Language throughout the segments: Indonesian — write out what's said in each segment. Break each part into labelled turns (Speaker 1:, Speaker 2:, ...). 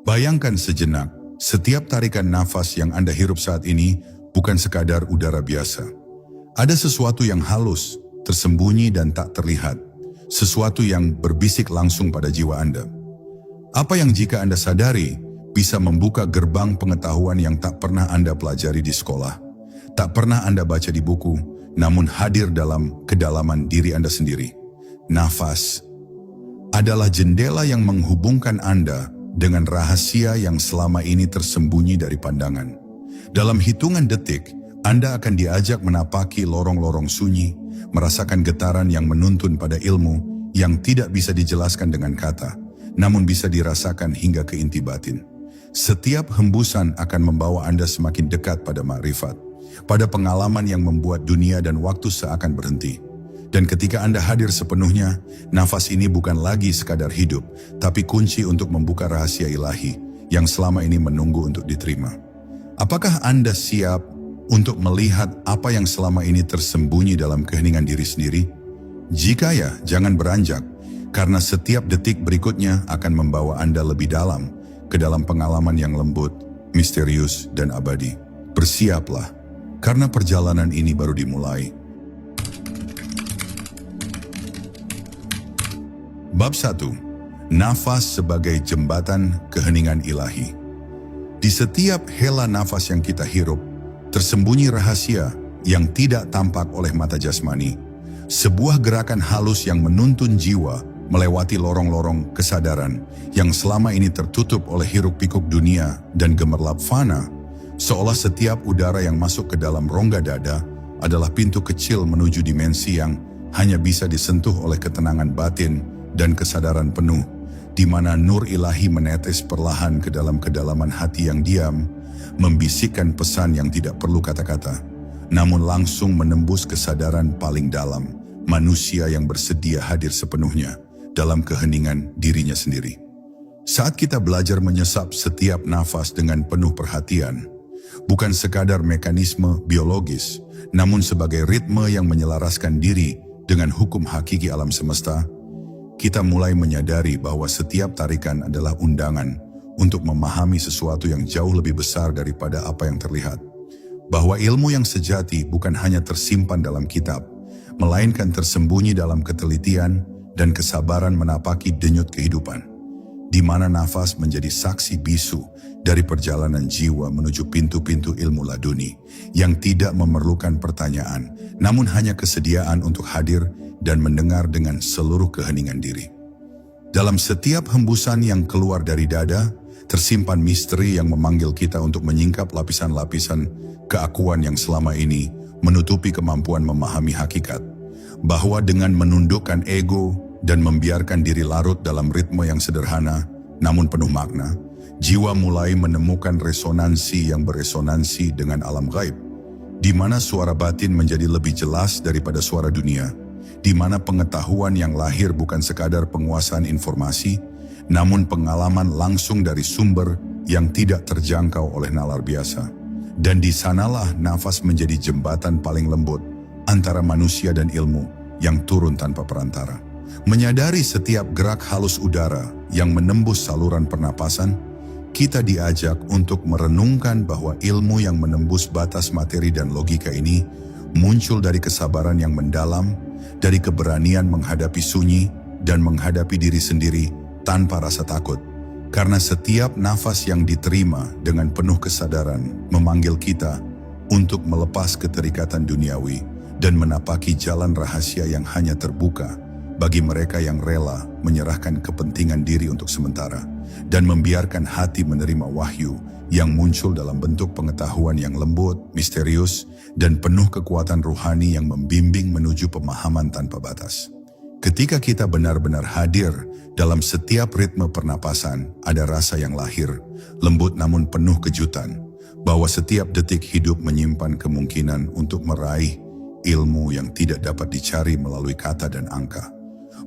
Speaker 1: Bayangkan sejenak, setiap tarikan nafas yang Anda hirup saat ini bukan sekadar udara biasa. Ada sesuatu yang halus, tersembunyi dan tak terlihat. Sesuatu yang berbisik langsung pada jiwa Anda. Apa yang jika Anda sadari, bisa membuka gerbang pengetahuan yang tak pernah Anda pelajari di sekolah. Tak pernah Anda baca di buku, namun hadir dalam kedalaman diri Anda sendiri. Nafas adalah jendela yang menghubungkan Anda dengan rahasia yang selama ini tersembunyi dari pandangan. Dalam hitungan detik, Anda akan diajak menapaki lorong-lorong sunyi, merasakan getaran yang menuntun pada ilmu yang tidak bisa dijelaskan dengan kata, namun bisa dirasakan hingga ke inti batin. Setiap hembusan akan membawa Anda semakin dekat pada makrifat, pada pengalaman yang membuat dunia dan waktu seakan berhenti. Dan ketika Anda hadir sepenuhnya, nafas ini bukan lagi sekadar hidup, tapi kunci untuk membuka rahasia ilahi yang selama ini menunggu untuk diterima. Apakah Anda siap untuk melihat apa yang selama ini tersembunyi dalam keheningan diri sendiri? Jika ya, jangan beranjak, karena setiap detik berikutnya akan membawa Anda lebih dalam, ke dalam pengalaman yang lembut, misterius, dan abadi. Bersiaplah, karena perjalanan ini baru dimulai. Bab 1. Nafas sebagai jembatan keheningan ilahi. Di setiap hela nafas yang kita hirup, tersembunyi rahasia yang tidak tampak oleh mata jasmani. Sebuah gerakan halus yang menuntun jiwa melewati lorong-lorong kesadaran yang selama ini tertutup oleh hiruk-pikuk dunia dan gemerlap fana, seolah setiap udara yang masuk ke dalam rongga dada adalah pintu kecil menuju dimensi yang hanya bisa disentuh oleh ketenangan batin dan kesadaran penuh, di mana nur ilahi menetes perlahan ke dalam kedalaman hati yang diam, membisikkan pesan yang tidak perlu kata-kata, namun langsung menembus kesadaran paling dalam, manusia yang bersedia hadir sepenuhnya dalam keheningan dirinya sendiri. Saat kita belajar menyesap setiap nafas dengan penuh perhatian, bukan sekadar mekanisme biologis, namun sebagai ritme yang menyelaraskan diri dengan hukum hakiki alam semesta, kita mulai menyadari bahwa setiap tarikan adalah undangan untuk memahami sesuatu yang jauh lebih besar daripada apa yang terlihat. Bahwa ilmu yang sejati bukan hanya tersimpan dalam kitab, melainkan tersembunyi dalam ketelitian dan kesabaran menapaki denyut kehidupan, di mana nafas menjadi saksi bisu dari perjalanan jiwa menuju pintu-pintu ilmu laduni yang tidak memerlukan pertanyaan, namun hanya kesediaan untuk hadir dan mendengar dengan seluruh keheningan diri. Dalam setiap hembusan yang keluar dari dada, tersimpan misteri yang memanggil kita untuk menyingkap lapisan-lapisan keakuan yang selama ini menutupi kemampuan memahami hakikat. Bahwa dengan menundukkan ego dan membiarkan diri larut dalam ritme yang sederhana, namun penuh makna, jiwa mulai menemukan resonansi yang beresonansi dengan alam gaib, di mana suara batin menjadi lebih jelas daripada suara dunia, di mana pengetahuan yang lahir bukan sekadar penguasaan informasi, namun pengalaman langsung dari sumber yang tidak terjangkau oleh nalar biasa. Dan di sanalah nafas menjadi jembatan paling lembut antara manusia dan ilmu yang turun tanpa perantara. Menyadari setiap gerak halus udara yang menembus saluran pernapasan, kita diajak untuk merenungkan bahwa ilmu yang menembus batas materi dan logika ini muncul dari kesabaran yang mendalam, dari keberanian menghadapi sunyi dan menghadapi diri sendiri tanpa rasa takut. Karena setiap nafas yang diterima dengan penuh kesadaran memanggil kita untuk melepas keterikatan duniawi dan menapaki jalan rahasia yang hanya terbuka bagi mereka yang rela menyerahkan kepentingan diri untuk sementara dan membiarkan hati menerima wahyu yang muncul dalam bentuk pengetahuan yang lembut, misterius, dan penuh kekuatan ruhani yang membimbing menuju pemahaman tanpa batas. Ketika kita benar-benar hadir dalam setiap ritme pernapasan, ada rasa yang lahir, lembut namun penuh kejutan, bahwa setiap detik hidup menyimpan kemungkinan untuk meraih ilmu yang tidak dapat dicari melalui kata dan angka,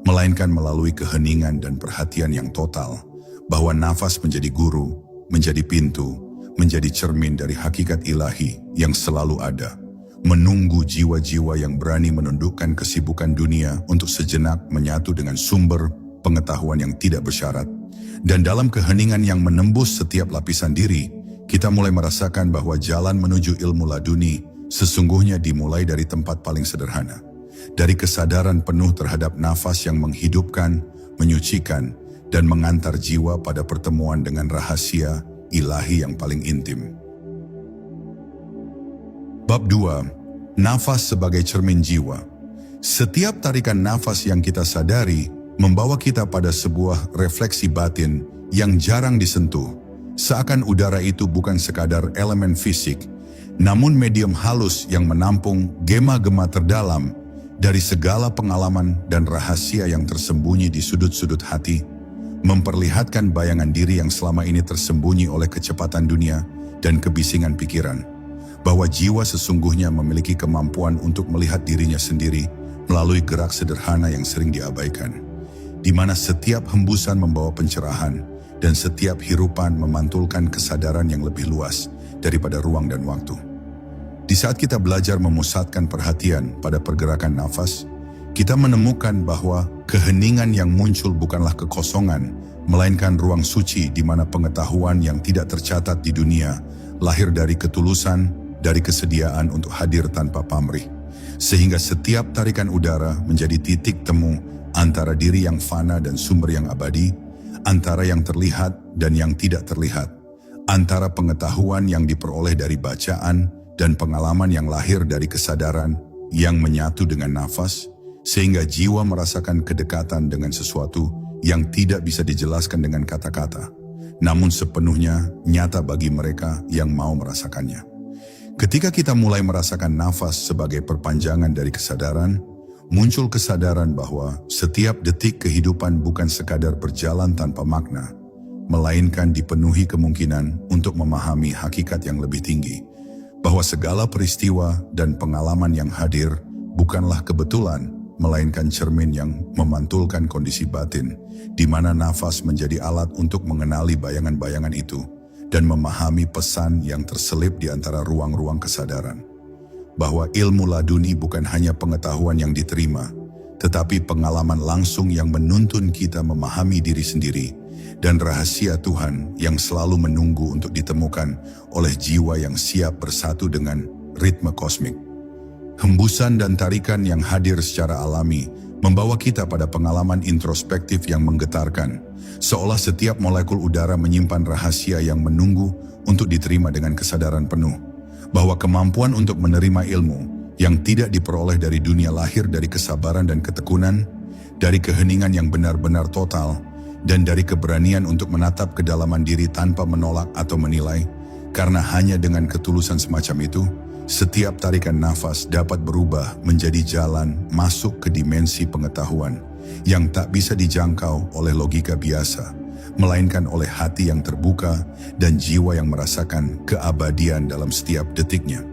Speaker 1: melainkan melalui keheningan dan perhatian yang total, bahwa nafas menjadi guru, menjadi pintu, menjadi cermin dari hakikat ilahi yang selalu ada, menunggu jiwa-jiwa yang berani menundukkan kesibukan dunia untuk sejenak menyatu dengan sumber pengetahuan yang tidak bersyarat, Dan dalam keheningan yang menembus setiap lapisan diri, kita mulai merasakan bahwa jalan menuju ilmu laduni sesungguhnya dimulai dari tempat paling sederhana. Dari kesadaran penuh terhadap nafas yang menghidupkan, menyucikan, dan mengantar jiwa pada pertemuan dengan rahasia ilahi yang paling intim. Bab 2. Nafas sebagai cermin jiwa. Setiap tarikan nafas yang kita sadari membawa kita pada sebuah refleksi batin yang jarang disentuh, seakan udara itu bukan sekadar elemen fisik, namun medium halus yang menampung gema-gema terdalam dari segala pengalaman dan rahasia yang tersembunyi di sudut-sudut hati, memperlihatkan bayangan diri yang selama ini tersembunyi oleh kecepatan dunia dan kebisingan pikiran, bahwa jiwa sesungguhnya memiliki kemampuan untuk melihat dirinya sendiri melalui gerak sederhana yang sering diabaikan, di mana setiap hembusan membawa pencerahan dan setiap hirupan memantulkan kesadaran yang lebih luas daripada ruang dan waktu. Di saat kita belajar memusatkan perhatian pada pergerakan nafas, kita menemukan bahwa keheningan yang muncul bukanlah kekosongan, melainkan ruang suci di mana pengetahuan yang tidak tercatat di dunia lahir dari ketulusan, dari kesediaan untuk hadir tanpa pamrih. Sehingga setiap tarikan udara menjadi titik temu antara diri yang fana dan sumber yang abadi, antara yang terlihat dan yang tidak terlihat, antara pengetahuan yang diperoleh dari bacaan dan pengalaman yang lahir dari kesadaran yang menyatu dengan nafas, sehingga jiwa merasakan kedekatan dengan sesuatu yang tidak bisa dijelaskan dengan kata-kata, namun sepenuhnya nyata bagi mereka yang mau merasakannya. Ketika kita mulai merasakan nafas sebagai perpanjangan dari kesadaran, muncul kesadaran bahwa setiap detik kehidupan bukan sekadar berjalan tanpa makna, melainkan dipenuhi kemungkinan untuk memahami hakikat yang lebih tinggi, bahwa segala peristiwa dan pengalaman yang hadir bukanlah kebetulan, melainkan cermin yang memantulkan kondisi batin, di mana nafas menjadi alat untuk mengenali bayangan-bayangan itu dan memahami pesan yang terselip di antara ruang-ruang kesadaran. Bahwa ilmu laduni bukan hanya pengetahuan yang diterima, tetapi pengalaman langsung yang menuntun kita memahami diri sendiri dan rahasia Tuhan yang selalu menunggu untuk ditemukan oleh jiwa yang siap bersatu dengan ritme kosmik. Hembusan dan tarikan yang hadir secara alami membawa kita pada pengalaman introspektif yang menggetarkan, seolah setiap molekul udara menyimpan rahasia yang menunggu untuk diterima dengan kesadaran penuh, bahwa kemampuan untuk menerima ilmu yang tidak diperoleh dari dunia lahir dari kesabaran dan ketekunan, dari keheningan yang benar-benar total, dan dari keberanian untuk menatap kedalaman diri tanpa menolak atau menilai, karena hanya dengan ketulusan semacam itu, setiap tarikan nafas dapat berubah menjadi jalan masuk ke dimensi pengetahuan yang tak bisa dijangkau oleh logika biasa, melainkan oleh hati yang terbuka dan jiwa yang merasakan keabadian dalam setiap detiknya.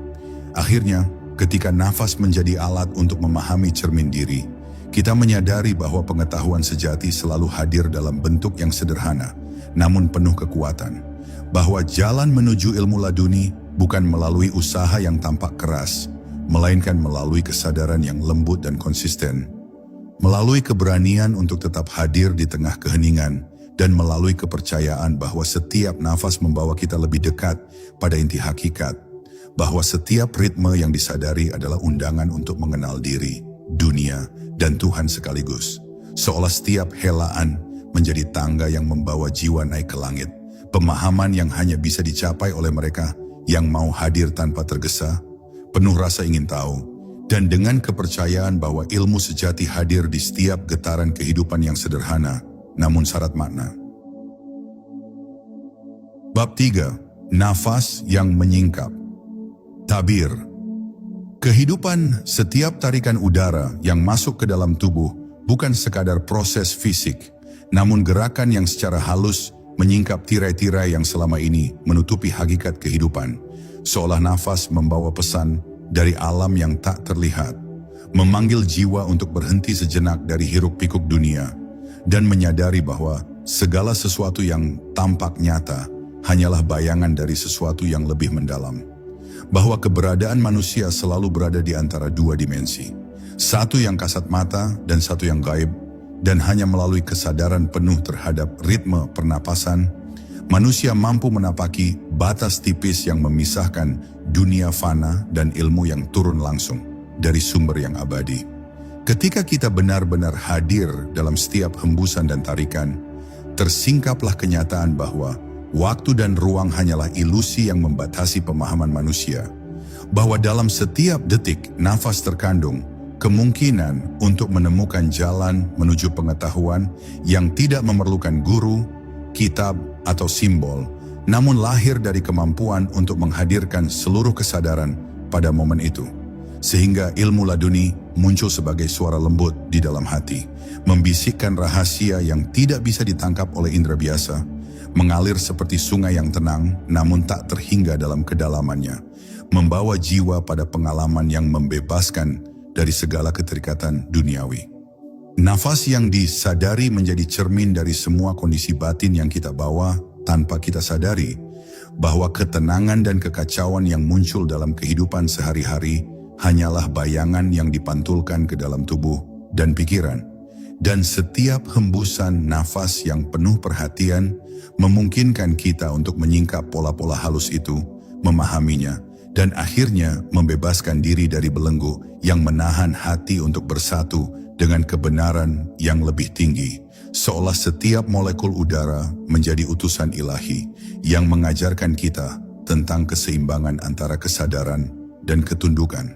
Speaker 1: Akhirnya, ketika nafas menjadi alat untuk memahami cermin diri, kita menyadari bahwa pengetahuan sejati selalu hadir dalam bentuk yang sederhana, namun penuh kekuatan. Bahwa jalan menuju ilmu laduni bukan melalui usaha yang tampak keras, melainkan melalui kesadaran yang lembut dan konsisten. Melalui keberanian untuk tetap hadir di tengah keheningan, dan melalui kepercayaan bahwa setiap nafas membawa kita lebih dekat pada inti hakikat, bahwa setiap ritme yang disadari adalah undangan untuk mengenal diri, dunia, dan Tuhan sekaligus. Seolah setiap helaan menjadi tangga yang membawa jiwa naik ke langit, pemahaman yang hanya bisa dicapai oleh mereka yang mau hadir tanpa tergesa, penuh rasa ingin tahu, dan dengan kepercayaan bahwa ilmu sejati hadir di setiap getaran kehidupan yang sederhana, namun syarat makna. Bab 3. Nafas yang menyingkap. Tabir. Kehidupan setiap tarikan udara yang masuk ke dalam tubuh bukan sekadar proses fisik, namun gerakan yang secara halus menyingkap tirai-tirai yang selama ini menutupi hakikat kehidupan, seolah nafas membawa pesan dari alam yang tak terlihat, memanggil jiwa untuk berhenti sejenak dari hiruk-pikuk dunia, dan menyadari bahwa segala sesuatu yang tampak nyata hanyalah bayangan dari sesuatu yang lebih mendalam. Bahwa keberadaan manusia selalu berada di antara dua dimensi, satu yang kasat mata dan satu yang gaib, dan hanya melalui kesadaran penuh terhadap ritme pernapasan, manusia mampu menapaki batas tipis yang memisahkan dunia fana dan ilmu yang turun langsung dari sumber yang abadi. Ketika kita benar-benar hadir dalam setiap hembusan dan tarikan, tersingkaplah kenyataan bahwa waktu dan ruang hanyalah ilusi yang membatasi pemahaman manusia, bahwa dalam setiap detik nafas terkandung kemungkinan untuk menemukan jalan menuju pengetahuan yang tidak memerlukan guru, kitab, atau simbol, namun lahir dari kemampuan untuk menghadirkan seluruh kesadaran pada momen itu. Sehingga ilmu laduni muncul sebagai suara lembut di dalam hati, membisikkan rahasia yang tidak bisa ditangkap oleh indera biasa, mengalir seperti sungai yang tenang namun tak terhingga dalam kedalamannya, membawa jiwa pada pengalaman yang membebaskan dari segala keterikatan duniawi. Nafas yang disadari menjadi cermin dari semua kondisi batin yang kita bawa tanpa kita sadari, bahwa ketenangan dan kekacauan yang muncul dalam kehidupan sehari-hari hanyalah bayangan yang dipantulkan ke dalam tubuh dan pikiran. Dan setiap hembusan nafas yang penuh perhatian memungkinkan kita untuk menyingkap pola-pola halus itu, memahaminya, dan akhirnya membebaskan diri dari belenggu yang menahan hati untuk bersatu dengan kebenaran yang lebih tinggi. Seolah setiap molekul udara menjadi utusan ilahi yang mengajarkan kita tentang keseimbangan antara kesadaran dan ketundukan,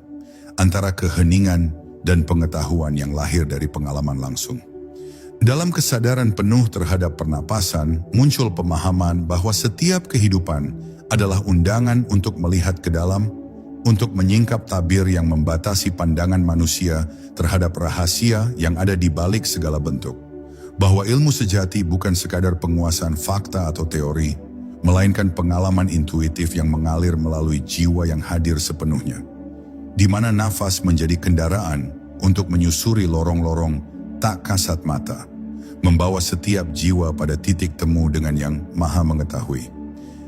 Speaker 1: antara keheningan dan pengetahuan yang lahir dari pengalaman langsung. Dalam kesadaran penuh terhadap pernapasan, muncul pemahaman bahwa setiap kehidupan adalah undangan untuk melihat ke dalam, untuk menyingkap tabir yang membatasi pandangan manusia terhadap rahasia yang ada di balik segala bentuk. Bahwa ilmu sejati bukan sekadar penguasaan fakta atau teori, melainkan pengalaman intuitif yang mengalir melalui jiwa yang hadir sepenuhnya, di mana nafas menjadi kendaraan untuk menyusuri lorong-lorong tak kasat mata, membawa setiap jiwa pada titik temu dengan yang maha mengetahui,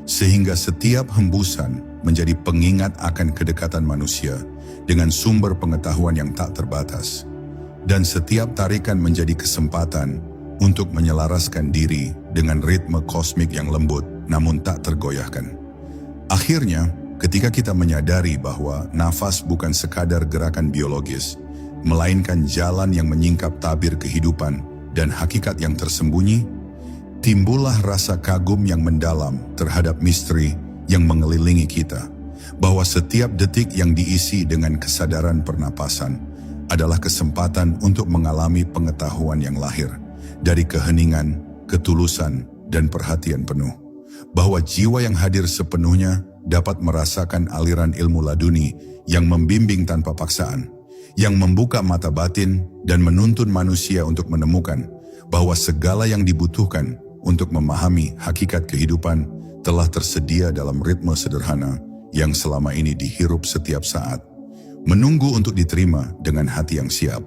Speaker 1: sehingga setiap hembusan menjadi pengingat akan kedekatan manusia dengan sumber pengetahuan yang tak terbatas, dan setiap tarikan menjadi kesempatan untuk menyelaraskan diri dengan ritme kosmik yang lembut namun tak tergoyahkan. Akhirnya, ketika kita menyadari bahwa nafas bukan sekadar gerakan biologis, melainkan jalan yang menyingkap tabir kehidupan dan hakikat yang tersembunyi, timbullah rasa kagum yang mendalam terhadap misteri yang mengelilingi kita, bahwa setiap detik yang diisi dengan kesadaran pernapasan adalah kesempatan untuk mengalami pengetahuan yang lahir dari keheningan, ketulusan, dan perhatian penuh, bahwa jiwa yang hadir sepenuhnya dapat merasakan aliran ilmu laduni yang membimbing tanpa paksaan, yang membuka mata batin dan menuntun manusia untuk menemukan bahwa segala yang dibutuhkan untuk memahami hakikat kehidupan telah tersedia dalam ritme sederhana yang selama ini dihirup setiap saat, menunggu untuk diterima dengan hati yang siap.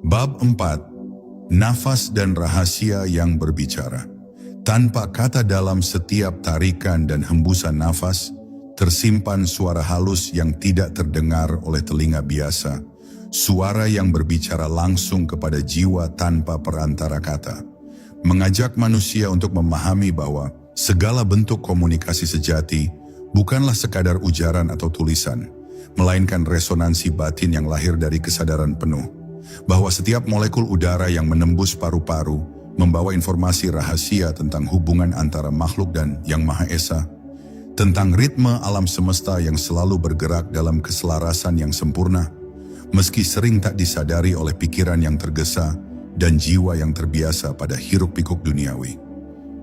Speaker 1: Bab 4. Nafas dan rahasia yang berbicara. Tanpa kata dalam setiap tarikan dan hembusan nafas, tersimpan suara halus yang tidak terdengar oleh telinga biasa, suara yang berbicara langsung kepada jiwa tanpa perantara kata, mengajak manusia untuk memahami bahwa segala bentuk komunikasi sejati bukanlah sekadar ujaran atau tulisan, melainkan resonansi batin yang lahir dari kesadaran penuh, bahwa setiap molekul udara yang menembus paru-paru membawa informasi rahasia tentang hubungan antara makhluk dan Yang Maha Esa, tentang ritme alam semesta yang selalu bergerak dalam keselarasan yang sempurna, meski sering tak disadari oleh pikiran yang tergesa dan jiwa yang terbiasa pada hiruk-pikuk duniawi.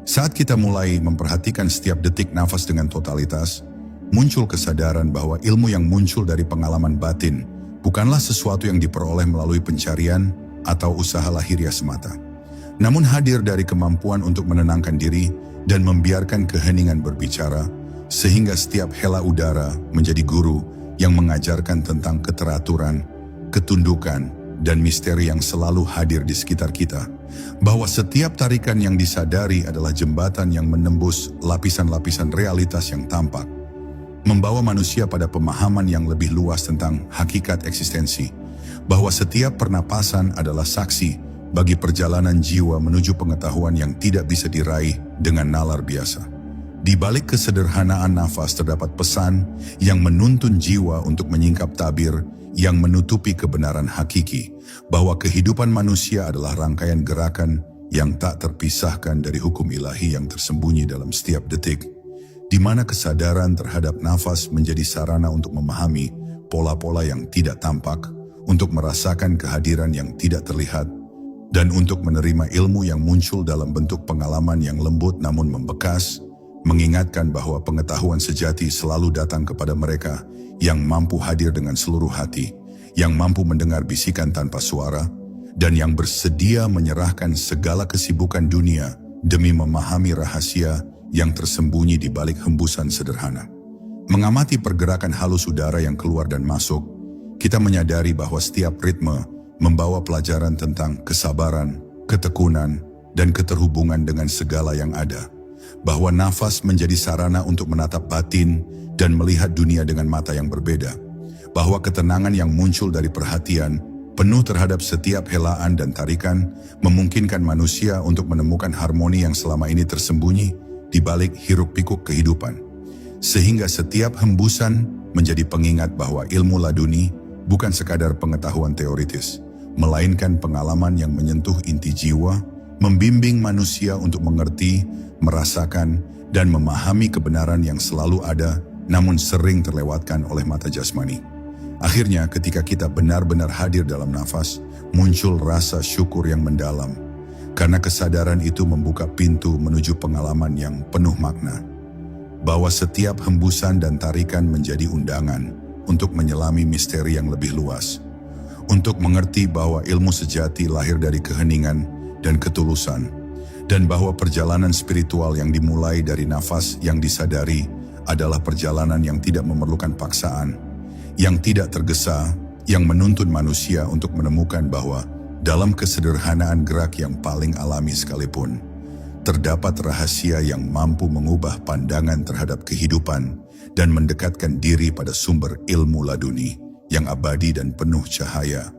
Speaker 1: Saat kita mulai memperhatikan setiap detik nafas dengan totalitas, muncul kesadaran bahwa ilmu yang muncul dari pengalaman batin bukanlah sesuatu yang diperoleh melalui pencarian atau usaha lahiriah semata, namun hadir dari kemampuan untuk menenangkan diri dan membiarkan keheningan berbicara, sehingga setiap hela udara menjadi guru yang mengajarkan tentang keteraturan, ketundukan, dan misteri yang selalu hadir di sekitar kita, bahwa setiap tarikan yang disadari adalah jembatan yang menembus lapisan-lapisan realitas yang tampak, membawa manusia pada pemahaman yang lebih luas tentang hakikat eksistensi, bahwa setiap pernapasan adalah saksi bagi perjalanan jiwa menuju pengetahuan yang tidak bisa diraih dengan nalar biasa. Di balik kesederhanaan nafas terdapat pesan yang menuntun jiwa untuk menyingkap tabir yang menutupi kebenaran hakiki, bahwa kehidupan manusia adalah rangkaian gerakan yang tak terpisahkan dari hukum ilahi yang tersembunyi dalam setiap detik, di mana kesadaran terhadap nafas menjadi sarana untuk memahami pola-pola yang tidak tampak, untuk merasakan kehadiran yang tidak terlihat, dan untuk menerima ilmu yang muncul dalam bentuk pengalaman yang lembut namun membekas, mengingatkan bahwa pengetahuan sejati selalu datang kepada mereka yang mampu hadir dengan seluruh hati, yang mampu mendengar bisikan tanpa suara, dan yang bersedia menyerahkan segala kesibukan dunia demi memahami rahasia yang tersembunyi di balik hembusan sederhana. Mengamati pergerakan halus udara yang keluar dan masuk, kita menyadari bahwa setiap ritme membawa pelajaran tentang kesabaran, ketekunan, dan keterhubungan dengan segala yang ada. Bahwa nafas menjadi sarana untuk menatap batin dan melihat dunia dengan mata yang berbeda. Bahwa ketenangan yang muncul dari perhatian, penuh terhadap setiap helaan dan tarikan, memungkinkan manusia untuk menemukan harmoni yang selama ini tersembunyi di balik hiruk-pikuk kehidupan. Sehingga setiap hembusan menjadi pengingat bahwa ilmu laduni bukan sekadar pengetahuan teoritis, melainkan pengalaman yang menyentuh inti jiwa, membimbing manusia untuk mengerti, merasakan, dan memahami kebenaran yang selalu ada, namun sering terlewatkan oleh mata jasmani. Akhirnya, ketika kita benar-benar hadir dalam nafas, muncul rasa syukur yang mendalam, karena kesadaran itu membuka pintu menuju pengalaman yang penuh makna. Bahwa setiap hembusan dan tarikan menjadi undangan untuk menyelami misteri yang lebih luas, untuk mengerti bahwa ilmu sejati lahir dari keheningan dan ketulusan, dan bahwa perjalanan spiritual yang dimulai dari nafas yang disadari adalah perjalanan yang tidak memerlukan paksaan, yang tidak tergesa, yang menuntun manusia untuk menemukan bahwa dalam kesederhanaan gerak yang paling alami sekalipun, terdapat rahasia yang mampu mengubah pandangan terhadap kehidupan dan mendekatkan diri pada sumber ilmu laduni yang abadi dan penuh cahaya.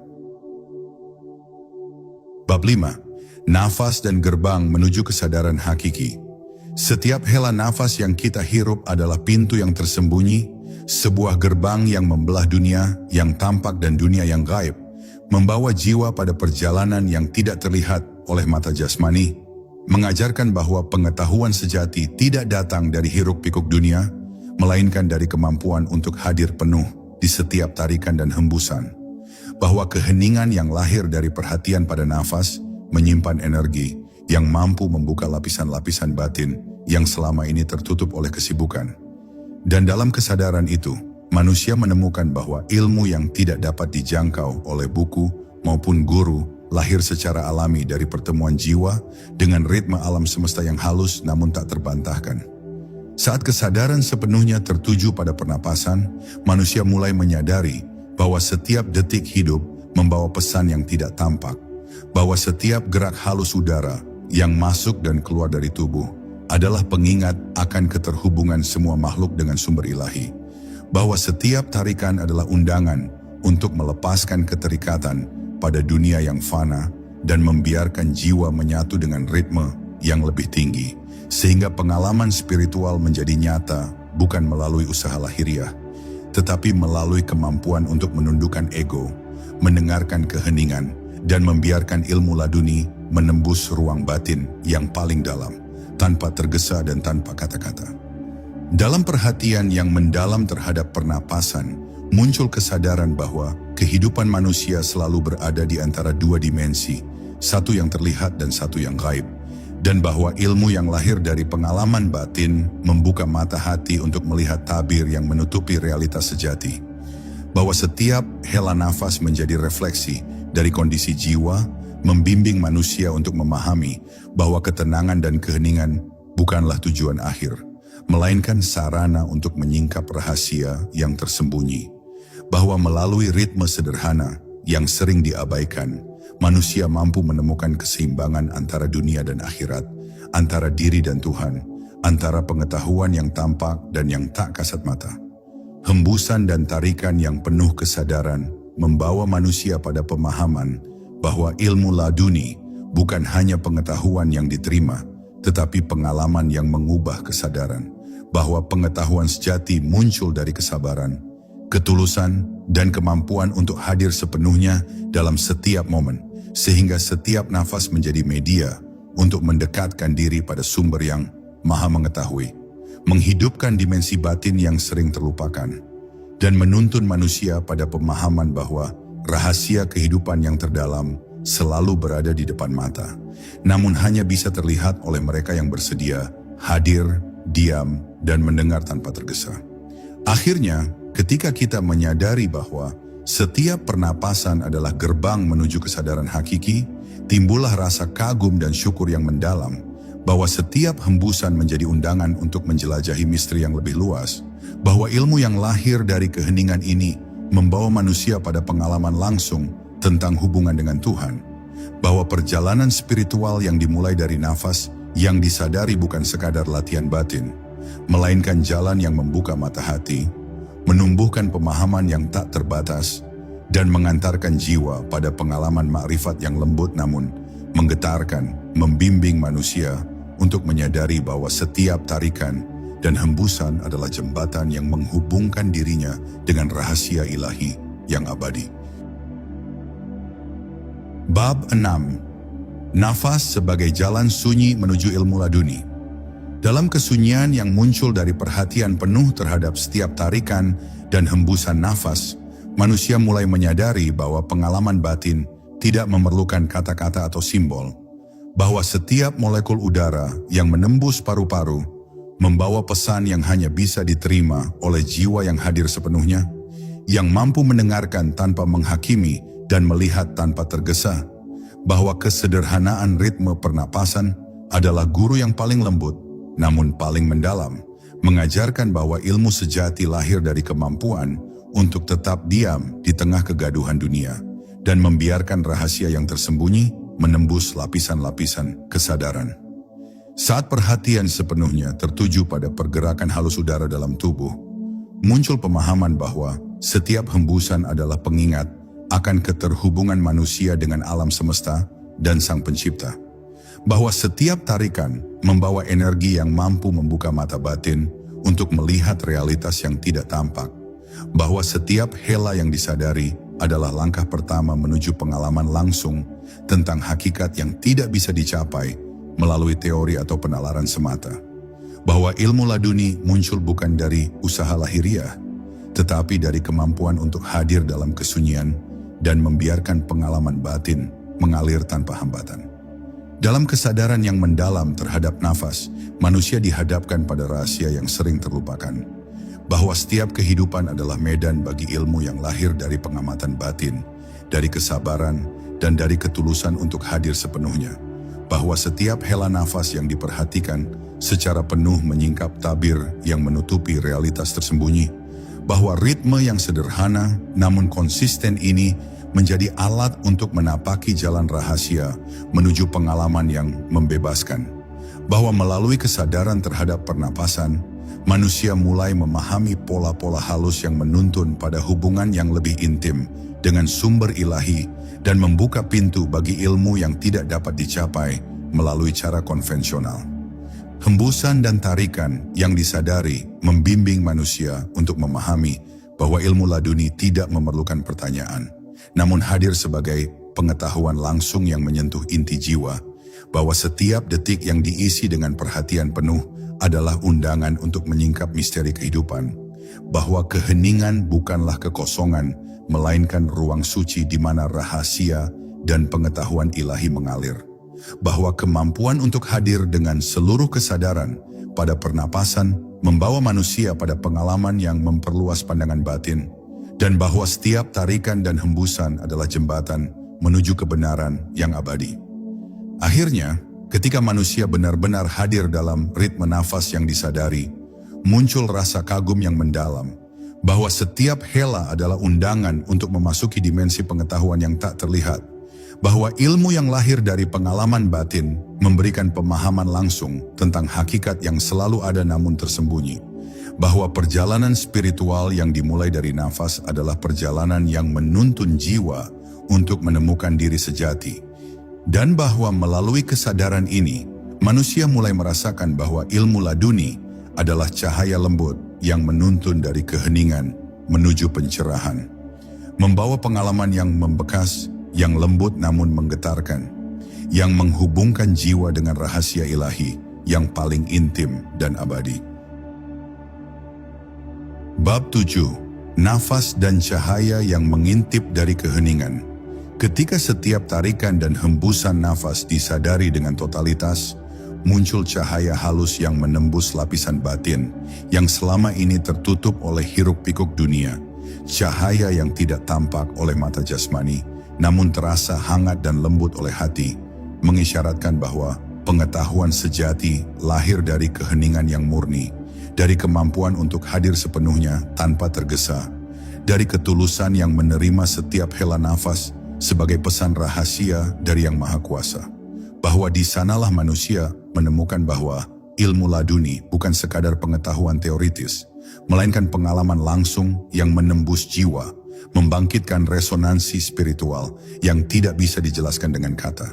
Speaker 1: Bab 5. Nafas dan gerbang menuju kesadaran hakiki. Setiap hela nafas yang kita hirup adalah pintu yang tersembunyi, sebuah gerbang yang membelah dunia yang tampak dan dunia yang gaib, membawa jiwa pada perjalanan yang tidak terlihat oleh mata jasmani, mengajarkan bahwa pengetahuan sejati tidak datang dari hiruk-pikuk dunia, melainkan dari kemampuan untuk hadir penuh di setiap tarikan dan hembusan. Bahwa keheningan yang lahir dari perhatian pada nafas menyimpan energi yang mampu membuka lapisan-lapisan batin yang selama ini tertutup oleh kesibukan. Dan dalam kesadaran itu, manusia menemukan bahwa ilmu yang tidak dapat dijangkau oleh buku maupun guru lahir secara alami dari pertemuan jiwa dengan ritme alam semesta yang halus namun tak terbantahkan. Saat kesadaran sepenuhnya tertuju pada pernapasan, manusia mulai menyadari bahwa setiap detik hidup membawa pesan yang tidak tampak, bahwa setiap gerak halus udara yang masuk dan keluar dari tubuh adalah pengingat akan keterhubungan semua makhluk dengan sumber ilahi, bahwa setiap tarikan adalah undangan untuk melepaskan keterikatan pada dunia yang fana dan membiarkan jiwa menyatu dengan ritme yang lebih tinggi, sehingga pengalaman spiritual menjadi nyata bukan melalui usaha lahiriah, tetapi melalui kemampuan untuk menundukkan ego, mendengarkan keheningan, dan membiarkan ilmu laduni menembus ruang batin yang paling dalam, tanpa tergesa dan tanpa kata-kata. Dalam perhatian yang mendalam terhadap pernapasan, muncul kesadaran bahwa kehidupan manusia selalu berada di antara dua dimensi, satu yang terlihat dan satu yang gaib, dan bahwa ilmu yang lahir dari pengalaman batin membuka mata hati untuk melihat tabir yang menutupi realitas sejati. Bahwa setiap hela nafas menjadi refleksi dari kondisi jiwa, membimbing manusia untuk memahami bahwa ketenangan dan keheningan bukanlah tujuan akhir, melainkan sarana untuk menyingkap rahasia yang tersembunyi. Bahwa melalui ritme sederhana yang sering diabaikan, manusia mampu menemukan keseimbangan antara dunia dan akhirat, antara diri dan Tuhan, antara pengetahuan yang tampak dan yang tak kasat mata. Hembusan dan tarikan yang penuh kesadaran membawa manusia pada pemahaman bahwa ilmu laduni bukan hanya pengetahuan yang diterima, tetapi pengalaman yang mengubah kesadaran, bahwa pengetahuan sejati muncul dari kesabaran, ketulusan, dan kemampuan untuk hadir sepenuhnya dalam setiap momen, sehingga setiap nafas menjadi media untuk mendekatkan diri pada sumber yang maha mengetahui, menghidupkan dimensi batin yang sering terlupakan, dan menuntun manusia pada pemahaman bahwa rahasia kehidupan yang terdalam selalu berada di depan mata, namun hanya bisa terlihat oleh mereka yang bersedia hadir, diam, dan mendengar tanpa tergesa. Akhirnya, ketika kita menyadari bahwa setiap pernapasan adalah gerbang menuju kesadaran hakiki, timbullah rasa kagum dan syukur yang mendalam, bahwa setiap hembusan menjadi undangan untuk menjelajahi misteri yang lebih luas, bahwa ilmu yang lahir dari keheningan ini membawa manusia pada pengalaman langsung tentang hubungan dengan Tuhan, bahwa perjalanan spiritual yang dimulai dari nafas yang disadari bukan sekadar latihan batin, melainkan jalan yang membuka mata hati, menumbuhkan pemahaman yang tak terbatas, dan mengantarkan jiwa pada pengalaman makrifat yang lembut namun menggetarkan, membimbing manusia untuk menyadari bahwa setiap tarikan dan hembusan adalah jembatan yang menghubungkan dirinya dengan rahasia ilahi yang abadi. Bab 6. Nafas sebagai jalan sunyi menuju ilmu laduni. Dalam kesunyian yang muncul dari perhatian penuh terhadap setiap tarikan dan hembusan nafas, manusia mulai menyadari bahwa pengalaman batin tidak memerlukan kata-kata atau simbol, bahwa setiap molekul udara yang menembus paru-paru membawa pesan yang hanya bisa diterima oleh jiwa yang hadir sepenuhnya, yang mampu mendengarkan tanpa menghakimi dan melihat tanpa tergesa, bahwa kesederhanaan ritme pernapasan adalah guru yang paling lembut namun paling mendalam, mengajarkan bahwa ilmu sejati lahir dari kemampuan untuk tetap diam di tengah kegaduhan dunia dan membiarkan rahasia yang tersembunyi menembus lapisan-lapisan kesadaran. Saat perhatian sepenuhnya tertuju pada pergerakan halus udara dalam tubuh, muncul pemahaman bahwa setiap hembusan adalah pengingat akan keterhubungan manusia dengan alam semesta dan Sang Pencipta, bahwa setiap tarikan membawa energi yang mampu membuka mata batin untuk melihat realitas yang tidak tampak, bahwa setiap hela yang disadari adalah langkah pertama menuju pengalaman langsung tentang hakikat yang tidak bisa dicapai melalui teori atau penalaran semata, bahwa ilmu laduni muncul bukan dari usaha lahiriah, tetapi dari kemampuan untuk hadir dalam kesunyian dan membiarkan pengalaman batin mengalir tanpa hambatan. Dalam kesadaran yang mendalam terhadap nafas, manusia dihadapkan pada rahasia yang sering terlupakan, bahwa setiap kehidupan adalah medan bagi ilmu yang lahir dari pengamatan batin, dari kesabaran, dan dari ketulusan untuk hadir sepenuhnya, bahwa setiap hela nafas yang diperhatikan secara penuh menyingkap tabir yang menutupi realitas tersembunyi, bahwa ritme yang sederhana namun konsisten ini menjadi alat untuk menapaki jalan rahasia menuju pengalaman yang membebaskan, bahwa melalui kesadaran terhadap pernapasan, manusia mulai memahami pola-pola halus yang menuntun pada hubungan yang lebih intim dengan sumber ilahi dan membuka pintu bagi ilmu yang tidak dapat dicapai melalui cara konvensional. Hembusan dan tarikan yang disadari membimbing manusia untuk memahami bahwa ilmu laduni tidak memerlukan pertanyaan, namun hadir sebagai pengetahuan langsung yang menyentuh inti jiwa, bahwa setiap detik yang diisi dengan perhatian penuh adalah undangan untuk menyingkap misteri kehidupan, bahwa keheningan bukanlah kekosongan, melainkan ruang suci di mana rahasia dan pengetahuan ilahi mengalir, bahwa kemampuan untuk hadir dengan seluruh kesadaran pada pernapasan membawa manusia pada pengalaman yang memperluas pandangan batin, dan bahwa setiap tarikan dan hembusan adalah jembatan menuju kebenaran yang abadi. Akhirnya, ketika manusia benar-benar hadir dalam ritme nafas yang disadari, muncul rasa kagum yang mendalam, bahwa setiap hela adalah undangan untuk memasuki dimensi pengetahuan yang tak terlihat, bahwa ilmu yang lahir dari pengalaman batin memberikan pemahaman langsung tentang hakikat yang selalu ada namun tersembunyi, bahwa perjalanan spiritual yang dimulai dari nafas adalah perjalanan yang menuntun jiwa untuk menemukan diri sejati, dan bahwa melalui kesadaran ini, manusia mulai merasakan bahwa ilmu laduni adalah cahaya lembut yang menuntun dari keheningan menuju pencerahan, membawa pengalaman yang membekas, yang lembut namun menggetarkan, yang menghubungkan jiwa dengan rahasia ilahi yang paling intim dan abadi. Bab 7. Nafas dan cahaya yang mengintip dari keheningan. Ketika setiap tarikan dan hembusan nafas disadari dengan totalitas, muncul cahaya halus yang menembus lapisan batin yang selama ini tertutup oleh hiruk-pikuk dunia. Cahaya yang tidak tampak oleh mata jasmani, namun terasa hangat dan lembut oleh hati, mengisyaratkan bahwa pengetahuan sejati lahir dari keheningan yang murni, dari kemampuan untuk hadir sepenuhnya tanpa tergesa, dari ketulusan yang menerima setiap hela nafas sebagai pesan rahasia dari Yang Maha Kuasa, bahwa di sanalah manusia menemukan bahwa ilmu laduni bukan sekadar pengetahuan teoritis, melainkan pengalaman langsung yang menembus jiwa, membangkitkan resonansi spiritual yang tidak bisa dijelaskan dengan kata.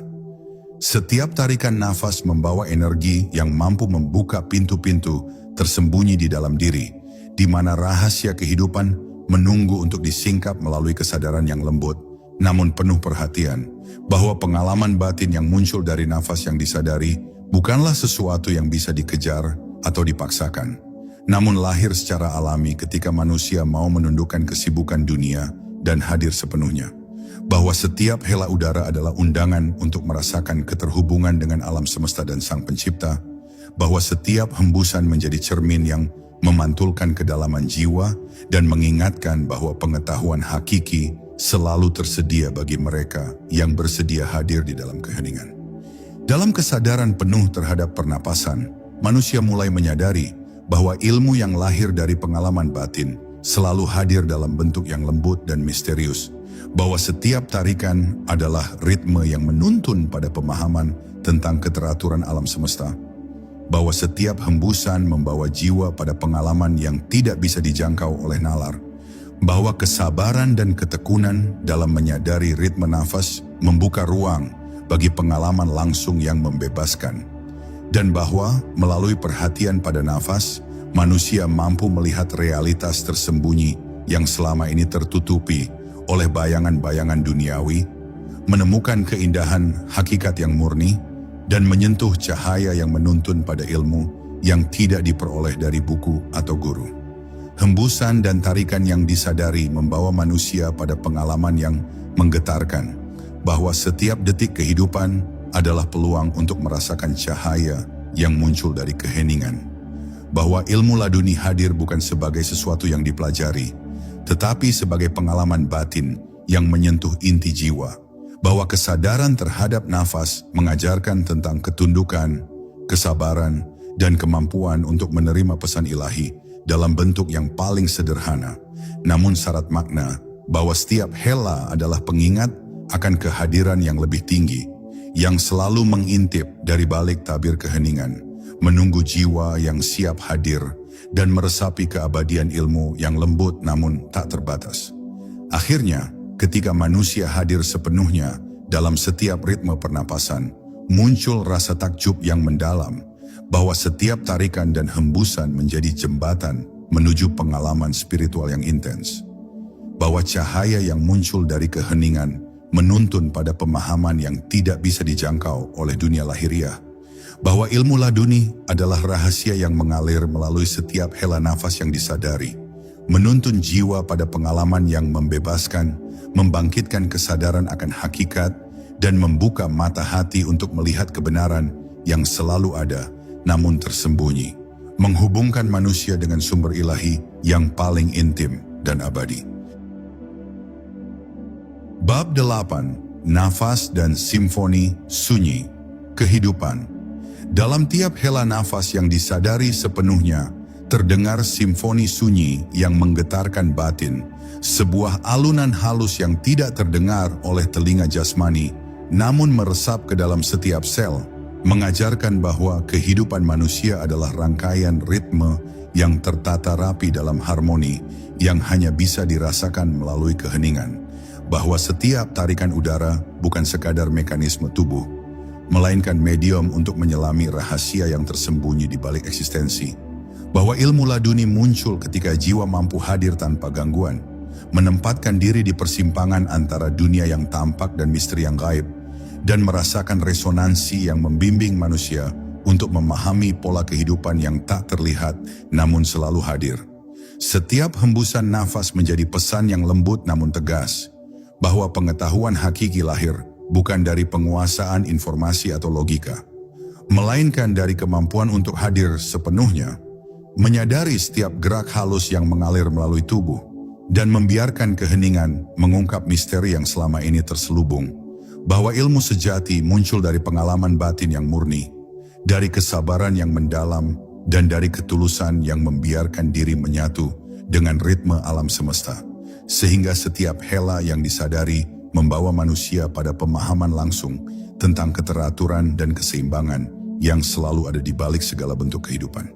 Speaker 1: Setiap tarikan nafas membawa energi yang mampu membuka pintu-pintu tersembunyi di dalam diri, di mana rahasia kehidupan menunggu untuk disingkap melalui kesadaran yang lembut, namun penuh perhatian, bahwa pengalaman batin yang muncul dari nafas yang disadari bukanlah sesuatu yang bisa dikejar atau dipaksakan, namun lahir secara alami ketika manusia mau menundukkan kesibukan dunia dan hadir sepenuhnya. Bahwa setiap hela udara adalah undangan untuk merasakan keterhubungan dengan alam semesta dan Sang Pencipta, bahwa setiap hembusan menjadi cermin yang memantulkan kedalaman jiwa dan mengingatkan bahwa pengetahuan hakiki selalu tersedia bagi mereka yang bersedia hadir di dalam keheningan. Dalam kesadaran penuh terhadap pernapasan, manusia mulai menyadari bahwa ilmu yang lahir dari pengalaman batin selalu hadir dalam bentuk yang lembut dan misterius, bahwa setiap tarikan adalah ritme yang menuntun pada pemahaman tentang keteraturan alam semesta, bahwa setiap hembusan membawa jiwa pada pengalaman yang tidak bisa dijangkau oleh nalar, bahwa kesabaran dan ketekunan dalam menyadari ritme nafas membuka ruang bagi pengalaman langsung yang membebaskan, dan bahwa melalui perhatian pada nafas, manusia mampu melihat realitas tersembunyi yang selama ini tertutupi oleh bayangan-bayangan duniawi, menemukan keindahan hakikat yang murni, dan menyentuh cahaya yang menuntun pada ilmu yang tidak diperoleh dari buku atau guru. Hembusan dan tarikan yang disadari membawa manusia pada pengalaman yang menggetarkan, bahwa setiap detik kehidupan adalah peluang untuk merasakan cahaya yang muncul dari keheningan, bahwa ilmu laduni hadir bukan sebagai sesuatu yang dipelajari, tetapi sebagai pengalaman batin yang menyentuh inti jiwa, bahwa kesadaran terhadap nafas mengajarkan tentang ketundukan, kesabaran, dan kemampuan untuk menerima pesan ilahi dalam bentuk yang paling sederhana, namun syarat makna, bahwa setiap hela adalah pengingat akan kehadiran yang lebih tinggi, yang selalu mengintip dari balik tabir keheningan, menunggu jiwa yang siap hadir dan meresapi keabadian ilmu yang lembut namun tak terbatas. Akhirnya, ketika manusia hadir sepenuhnya dalam setiap ritme pernapasan, muncul rasa takjub yang mendalam, bahwa setiap tarikan dan hembusan menjadi jembatan menuju pengalaman spiritual yang intens, bahwa cahaya yang muncul dari keheningan menuntun pada pemahaman yang tidak bisa dijangkau oleh dunia lahiriah, bahwa ilmu laduni adalah rahasia yang mengalir melalui setiap hela nafas yang disadari, menuntun jiwa pada pengalaman yang membebaskan, membangkitkan kesadaran akan hakikat, dan membuka mata hati untuk melihat kebenaran yang selalu ada namun tersembunyi, menghubungkan manusia dengan sumber ilahi yang paling intim dan abadi. Bab 8. Nafas dan simfoni sunyi kehidupan. Dalam tiap hela nafas yang disadari sepenuhnya, terdengar simfoni sunyi yang menggetarkan batin, sebuah alunan halus yang tidak terdengar oleh telinga jasmani, namun meresap ke dalam setiap sel, mengajarkan bahwa kehidupan manusia adalah rangkaian ritme yang tertata rapi dalam harmoni yang hanya bisa dirasakan melalui keheningan, bahwa setiap tarikan udara bukan sekadar mekanisme tubuh, melainkan medium untuk menyelami rahasia yang tersembunyi di balik eksistensi, bahwa ilmu laduni muncul ketika jiwa mampu hadir tanpa gangguan, menempatkan diri di persimpangan antara dunia yang tampak dan misteri yang gaib, dan merasakan resonansi yang membimbing manusia untuk memahami pola kehidupan yang tak terlihat namun selalu hadir. Setiap hembusan nafas menjadi pesan yang lembut namun tegas, bahwa pengetahuan hakiki lahir bukan dari penguasaan informasi atau logika, melainkan dari kemampuan untuk hadir sepenuhnya, menyadari setiap gerak halus yang mengalir melalui tubuh, dan membiarkan keheningan mengungkap misteri yang selama ini terselubung, bahwa ilmu sejati muncul dari pengalaman batin yang murni, dari kesabaran yang mendalam, dan dari ketulusan yang membiarkan diri menyatu dengan ritme alam semesta, sehingga setiap hela yang disadari membawa manusia pada pemahaman langsung tentang keteraturan dan keseimbangan yang selalu ada di balik segala bentuk kehidupan.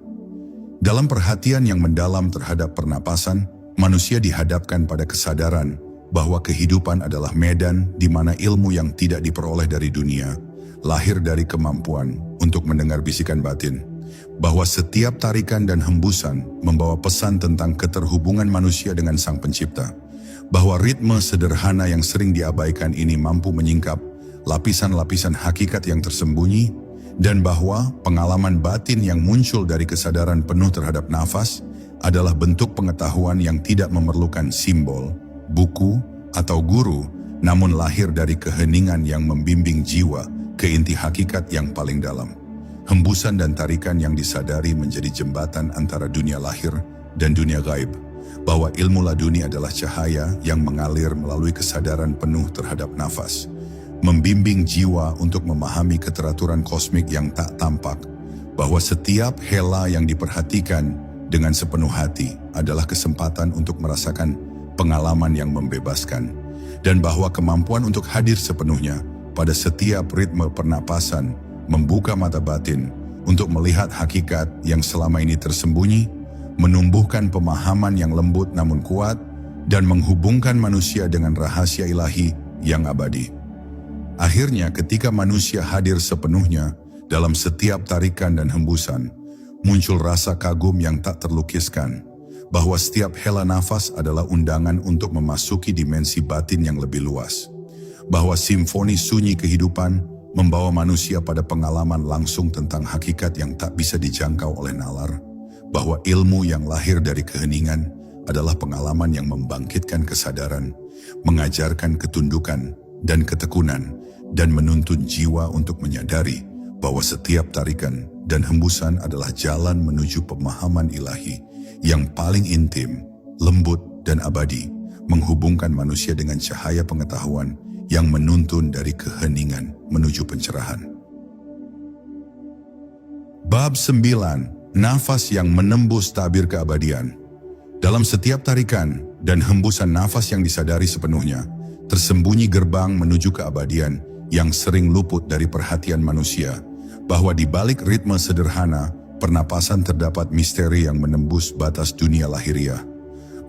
Speaker 1: Dalam perhatian yang mendalam terhadap pernapasan, manusia dihadapkan pada kesadaran bahwa kehidupan adalah medan di mana ilmu yang tidak diperoleh dari dunia lahir dari kemampuan untuk mendengar bisikan batin, bahwa setiap tarikan dan hembusan membawa pesan tentang keterhubungan manusia dengan Sang Pencipta, bahwa ritme sederhana yang sering diabaikan ini mampu menyingkap lapisan-lapisan hakikat yang tersembunyi, dan bahwa pengalaman batin yang muncul dari kesadaran penuh terhadap nafas adalah bentuk pengetahuan yang tidak memerlukan simbol, buku, atau guru, namun lahir dari keheningan yang membimbing jiwa ke inti hakikat yang paling dalam. Hembusan dan tarikan yang disadari menjadi jembatan antara dunia lahir dan dunia gaib, bahwa ilmu laduni adalah cahaya yang mengalir melalui kesadaran penuh terhadap nafas, membimbing jiwa untuk memahami keteraturan kosmik yang tak tampak, bahwa setiap hela yang diperhatikan dengan sepenuh hati adalah kesempatan untuk merasakan pengalaman yang membebaskan, dan bahwa kemampuan untuk hadir sepenuhnya pada setiap ritme pernapasan membuka mata batin untuk melihat hakikat yang selama ini tersembunyi, menumbuhkan pemahaman yang lembut namun kuat, dan menghubungkan manusia dengan rahasia ilahi yang abadi. Akhirnya ketika manusia hadir sepenuhnya dalam setiap tarikan dan hembusan, muncul rasa kagum yang tak terlukiskan, bahwa setiap hela nafas adalah undangan untuk memasuki dimensi batin yang lebih luas, bahwa simfoni sunyi kehidupan membawa manusia pada pengalaman langsung tentang hakikat yang tak bisa dijangkau oleh nalar, bahwa ilmu yang lahir dari keheningan adalah pengalaman yang membangkitkan kesadaran, mengajarkan ketundukan dan ketekunan, dan menuntun jiwa untuk menyadari bahwa setiap tarikan dan hembusan adalah jalan menuju pemahaman ilahi yang paling intim, lembut, dan abadi, menghubungkan manusia dengan cahaya pengetahuan yang menuntun dari keheningan menuju pencerahan. Bab 9. Nafas yang menembus tabir keabadian. Dalam setiap tarikan dan hembusan nafas yang disadari sepenuhnya, tersembunyi gerbang menuju keabadian yang sering luput dari perhatian manusia, bahwa di balik ritme sederhana, pernapasan terdapat misteri yang menembus batas dunia lahiriah,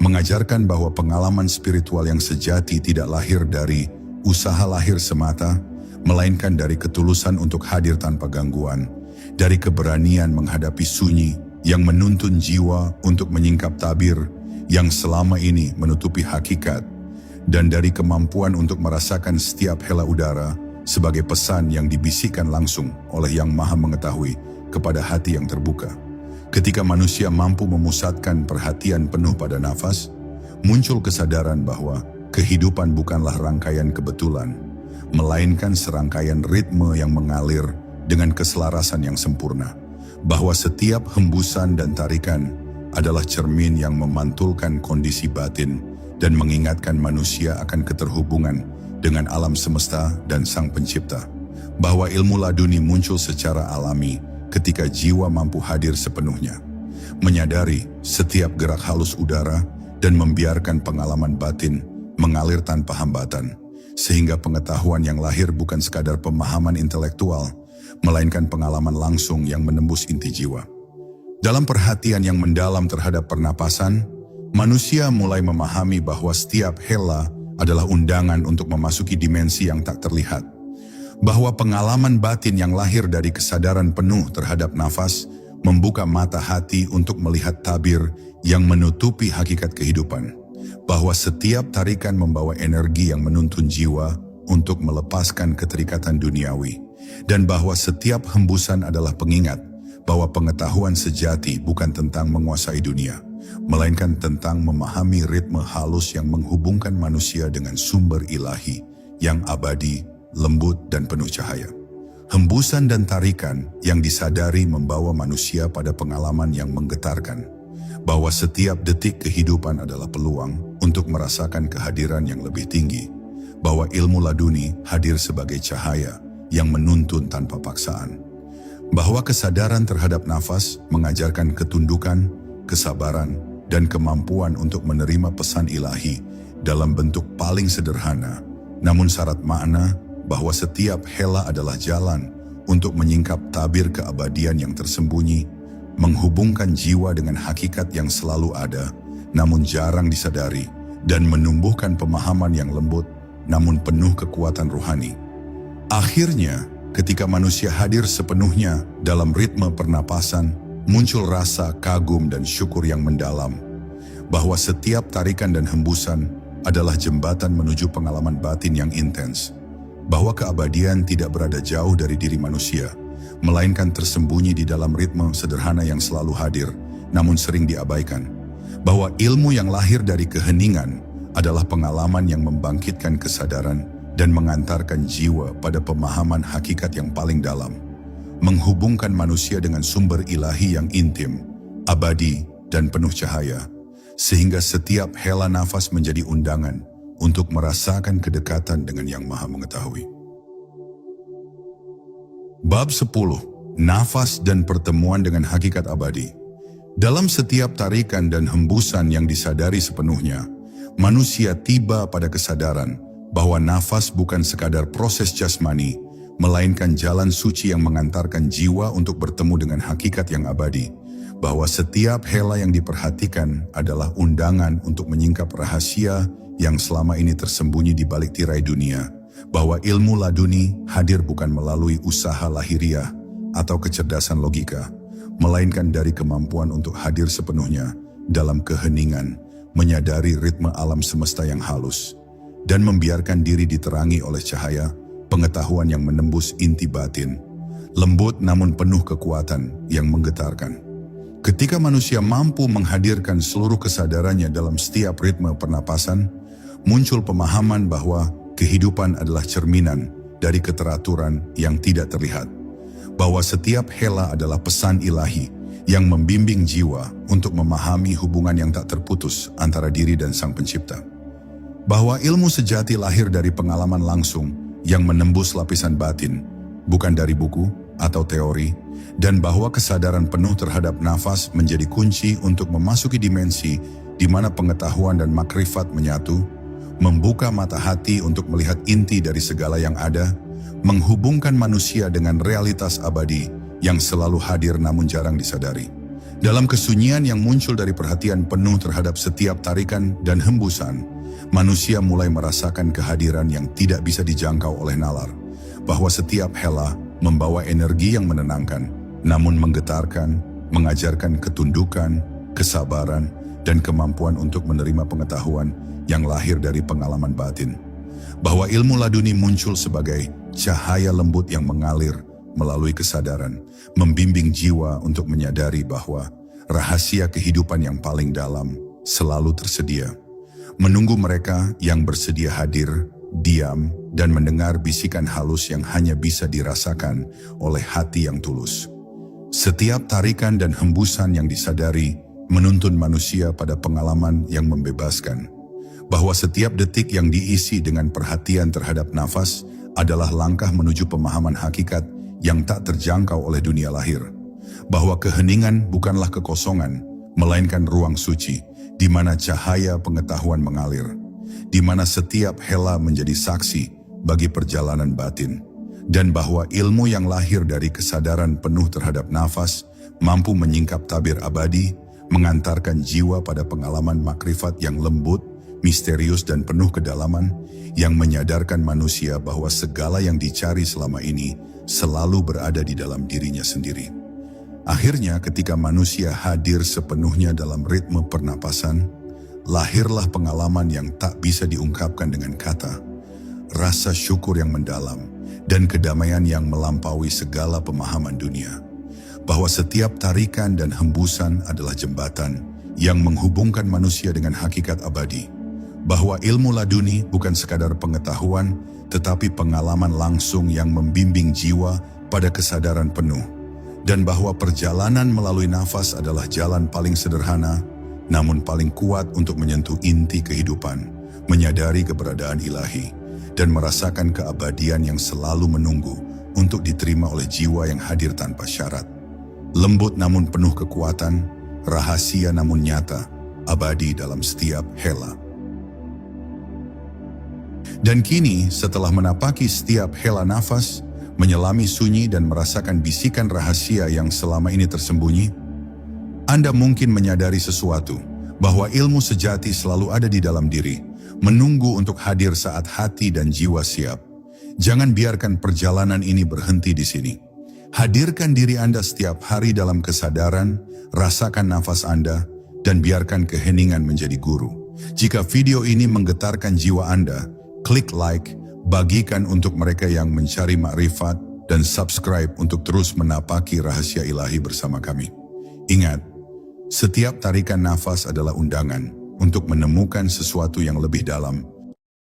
Speaker 1: mengajarkan bahwa pengalaman spiritual yang sejati tidak lahir dari usaha lahir semata, melainkan dari ketulusan untuk hadir tanpa gangguan, dari keberanian menghadapi sunyi yang menuntun jiwa untuk menyingkap tabir yang selama ini menutupi hakikat, dan dari kemampuan untuk merasakan setiap hela udara sebagai pesan yang dibisikkan langsung oleh Yang Maha Mengetahui kepada hati yang terbuka. Ketika manusia mampu memusatkan perhatian penuh pada nafas, muncul kesadaran bahwa kehidupan bukanlah rangkaian kebetulan, melainkan serangkaian ritme yang mengalir dengan keselarasan yang sempurna, bahwa setiap hembusan dan tarikan adalah cermin yang memantulkan kondisi batin dan mengingatkan manusia akan keterhubungan dengan alam semesta dan Sang Pencipta, bahwa ilmu laduni muncul secara alami ketika jiwa mampu hadir sepenuhnya, menyadari setiap gerak halus udara dan membiarkan pengalaman batin mengalir tanpa hambatan, sehingga pengetahuan yang lahir bukan sekadar pemahaman intelektual, melainkan pengalaman langsung yang menembus inti jiwa. Dalam perhatian yang mendalam terhadap pernapasan, manusia mulai memahami bahwa setiap hela adalah undangan untuk memasuki dimensi yang tak terlihat. Bahwa pengalaman batin yang lahir dari kesadaran penuh terhadap nafas membuka mata hati untuk melihat tabir yang menutupi hakikat kehidupan. Bahwa setiap tarikan membawa energi yang menuntun jiwa untuk melepaskan keterikatan duniawi. Dan bahwa setiap hembusan adalah pengingat bahwa pengetahuan sejati bukan tentang menguasai dunia, melainkan tentang memahami ritme halus yang menghubungkan manusia dengan sumber ilahi yang abadi, lembut dan penuh cahaya. Hembusan dan tarikan yang disadari membawa manusia pada pengalaman yang menggetarkan, bahwa setiap detik kehidupan adalah peluang untuk merasakan kehadiran yang lebih tinggi, bahwa ilmu laduni hadir sebagai cahaya yang menuntun tanpa paksaan, bahwa kesadaran terhadap nafas mengajarkan ketundukan, kesabaran, dan kemampuan untuk menerima pesan ilahi dalam bentuk paling sederhana, namun syarat makna, bahwa setiap hela adalah jalan untuk menyingkap tabir keabadian yang tersembunyi, menghubungkan jiwa dengan hakikat yang selalu ada, namun jarang disadari, dan menumbuhkan pemahaman yang lembut, namun penuh kekuatan rohani. Akhirnya, ketika manusia hadir sepenuhnya dalam ritme pernapasan, muncul rasa kagum dan syukur yang mendalam, bahwa setiap tarikan dan hembusan adalah jembatan menuju pengalaman batin yang intens, bahwa keabadian tidak berada jauh dari diri manusia, melainkan tersembunyi di dalam ritme sederhana yang selalu hadir, namun sering diabaikan, bahwa ilmu yang lahir dari keheningan adalah pengalaman yang membangkitkan kesadaran dan mengantarkan jiwa pada pemahaman hakikat yang paling dalam, menghubungkan manusia dengan sumber ilahi yang intim, abadi, dan penuh cahaya, sehingga setiap hela nafas menjadi undangan untuk merasakan kedekatan dengan Yang Maha Mengetahui. Bab 10. Nafas dan pertemuan dengan hakikat abadi. Dalam setiap tarikan dan hembusan yang disadari sepenuhnya, manusia tiba pada kesadaran bahwa nafas bukan sekadar proses jasmani, melainkan jalan suci yang mengantarkan jiwa untuk bertemu dengan hakikat yang abadi, bahwa setiap hela yang diperhatikan adalah undangan untuk menyingkap rahasia yang selama ini tersembunyi di balik tirai dunia, bahwa ilmu laduni hadir bukan melalui usaha lahiriah atau kecerdasan logika, melainkan dari kemampuan untuk hadir sepenuhnya dalam keheningan, menyadari ritme alam semesta yang halus, dan membiarkan diri diterangi oleh cahaya pengetahuan yang menembus inti batin, lembut namun penuh kekuatan yang menggetarkan. Ketika manusia mampu menghadirkan seluruh kesadarannya dalam setiap ritme pernapasan, muncul pemahaman bahwa kehidupan adalah cerminan dari keteraturan yang tidak terlihat, bahwa setiap hela adalah pesan ilahi yang membimbing jiwa untuk memahami hubungan yang tak terputus antara diri dan Sang Pencipta, bahwa ilmu sejati lahir dari pengalaman langsung yang menembus lapisan batin, bukan dari buku atau teori, dan bahwa kesadaran penuh terhadap nafas menjadi kunci untuk memasuki dimensi di mana pengetahuan dan makrifat menyatu, membuka mata hati untuk melihat inti dari segala yang ada, menghubungkan manusia dengan realitas abadi yang selalu hadir namun jarang disadari. Dalam kesunyian yang muncul dari perhatian penuh terhadap setiap tarikan dan hembusan, manusia mulai merasakan kehadiran yang tidak bisa dijangkau oleh nalar, bahwa setiap hela membawa energi yang menenangkan, namun menggetarkan, mengajarkan ketundukan, kesabaran, dan kemampuan untuk menerima pengetahuan yang lahir dari pengalaman batin. Bahwa ilmu laduni muncul sebagai cahaya lembut yang mengalir melalui kesadaran, membimbing jiwa untuk menyadari bahwa rahasia kehidupan yang paling dalam selalu tersedia, menunggu mereka yang bersedia hadir, diam, dan mendengar bisikan halus yang hanya bisa dirasakan oleh hati yang tulus. Setiap tarikan dan hembusan yang disadari menuntun manusia pada pengalaman yang membebaskan, bahwa setiap detik yang diisi dengan perhatian terhadap nafas adalah langkah menuju pemahaman hakikat yang tak terjangkau oleh dunia lahir, bahwa keheningan bukanlah kekosongan, melainkan ruang suci, di mana cahaya pengetahuan mengalir, di mana setiap hela menjadi saksi bagi perjalanan batin, dan bahwa ilmu yang lahir dari kesadaran penuh terhadap nafas mampu menyingkap tabir abadi, mengantarkan jiwa pada pengalaman makrifat yang lembut, misterius dan penuh kedalaman, yang menyadarkan manusia bahwa segala yang dicari selama ini selalu berada di dalam dirinya sendiri. Akhirnya ketika manusia hadir sepenuhnya dalam ritme pernapasan, lahirlah pengalaman yang tak bisa diungkapkan dengan kata, rasa syukur yang mendalam, dan kedamaian yang melampaui segala pemahaman dunia. Bahwa setiap tarikan dan hembusan adalah jembatan yang menghubungkan manusia dengan hakikat abadi. Bahwa ilmu laduni bukan sekadar pengetahuan, tetapi pengalaman langsung yang membimbing jiwa pada kesadaran penuh. Dan bahwa perjalanan melalui nafas adalah jalan paling sederhana, namun paling kuat untuk menyentuh inti kehidupan, menyadari keberadaan ilahi, dan merasakan keabadian yang selalu menunggu untuk diterima oleh jiwa yang hadir tanpa syarat. Lembut namun penuh kekuatan, rahasia namun nyata, abadi dalam setiap hela. Dan kini setelah menapaki setiap hela nafas, menyelami sunyi dan merasakan bisikan rahasia yang selama ini tersembunyi, Anda mungkin menyadari sesuatu, bahwa ilmu sejati selalu ada di dalam diri, menunggu untuk hadir saat hati dan jiwa siap. Jangan biarkan perjalanan ini berhenti di sini. Hadirkan diri Anda setiap hari dalam kesadaran, rasakan nafas Anda, dan biarkan keheningan menjadi guru. Jika video ini menggetarkan jiwa Anda, klik like, bagikan untuk mereka yang mencari makrifat, dan subscribe untuk terus menapaki rahasia ilahi bersama kami. Ingat, setiap tarikan nafas adalah undangan untuk menemukan sesuatu yang lebih dalam,